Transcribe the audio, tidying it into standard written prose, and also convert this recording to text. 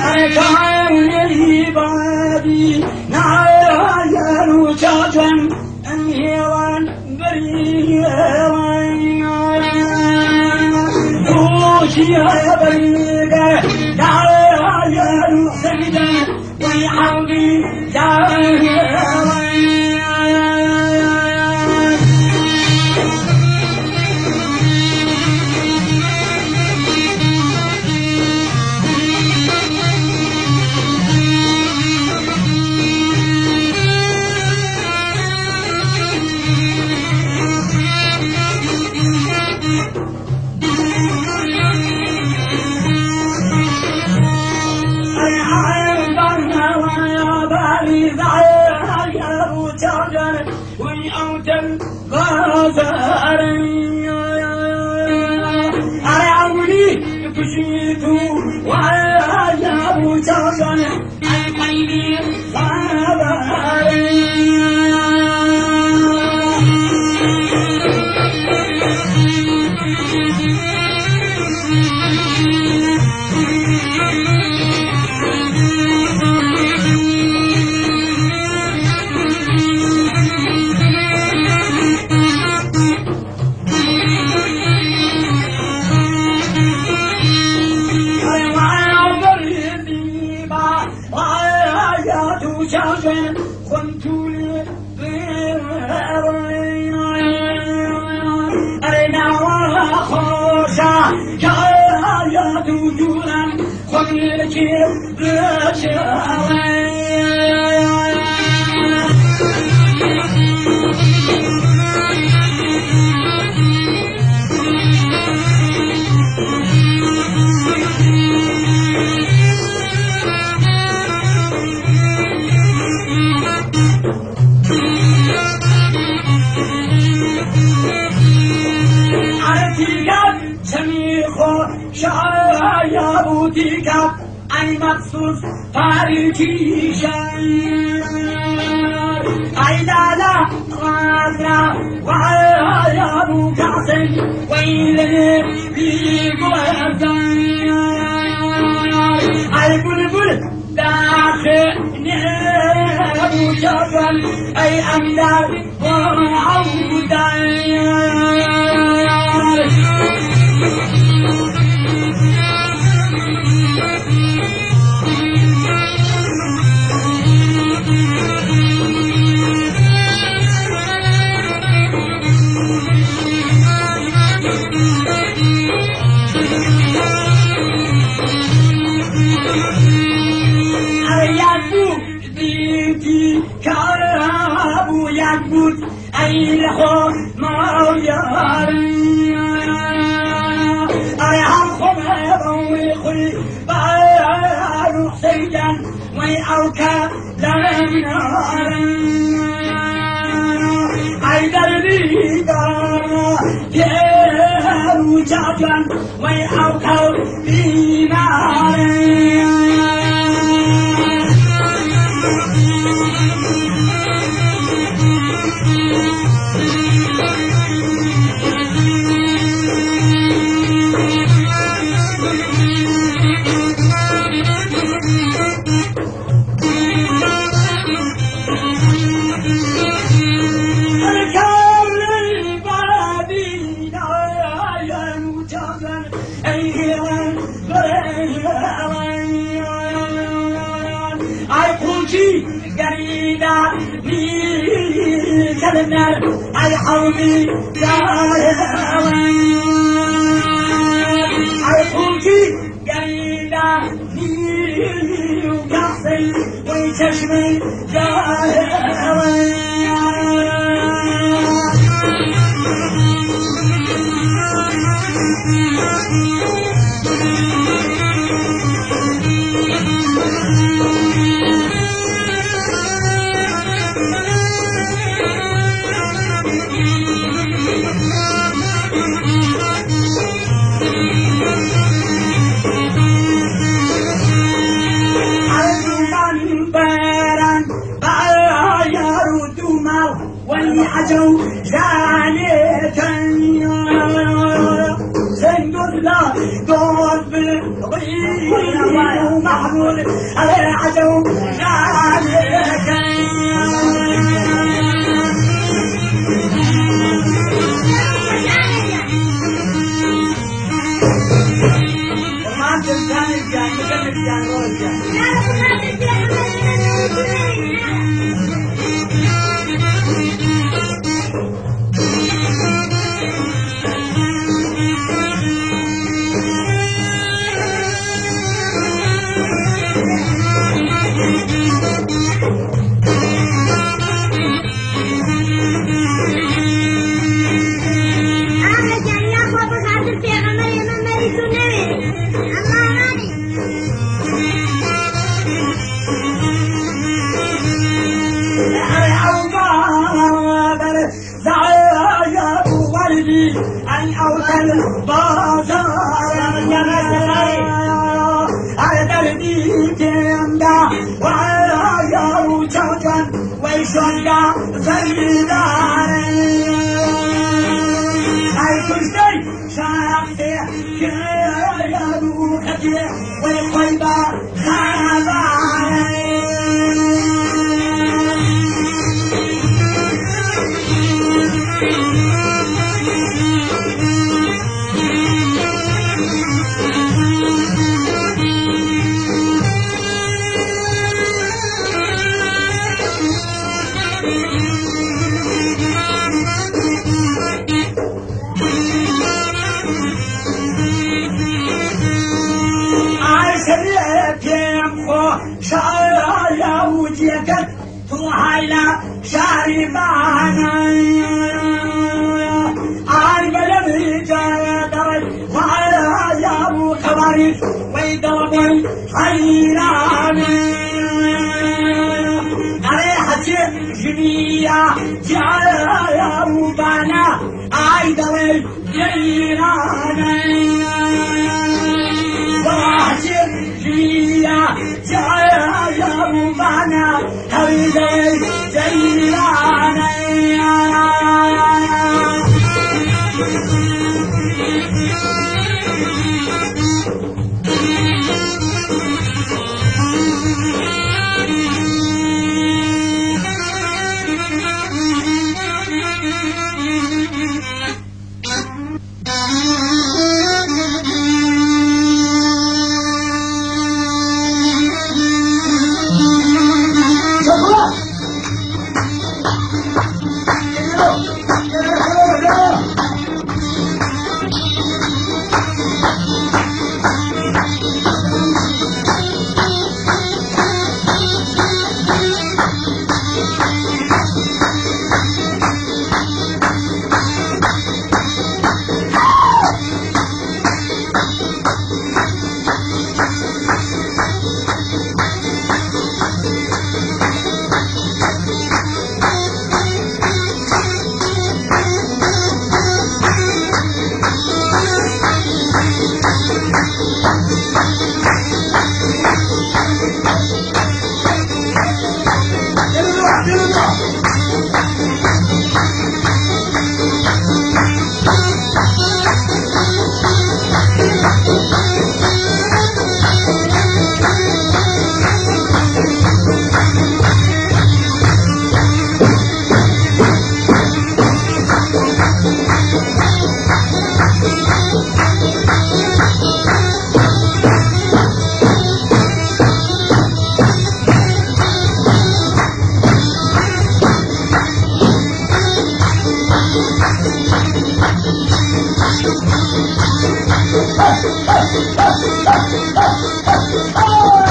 أركان العبادي نعيان شجن أنهيوان بريوان توشي بريقة نعيان سجن ويحوضي جاهوان أي مخصوص تاريخي شيء أي لا غادرة وعلى أبو كاسم ويلي بيقول البلبل داخل أبو جبل أي أمدار وعودة أي لحظ ما ياري أي عمخم ويخي بارو سيدان ويأوكا لنار أي دربي دارا يارو جاجان ويأوكا لنار أي حومي أي خوشي قريبا نيل وقصي ويششمي عجو جانيتن سندر لا دور بالغير وما محمود العدو جانيك أن أوصل بازار على دربي تمدا وعلى وجوجا ويشوندا زيدان هاي كشتي شافتي كيا روحتي ويقيبا خابان شايا وجيكت طوحيلا شاربانا عارب لبيجا دري وعلى يابو خباري ويدربي حيراني أريحتي جنية جايا يابو بانا عايدري جيراني وراحتي جنية جايا ربنا هولي جيراني Oh!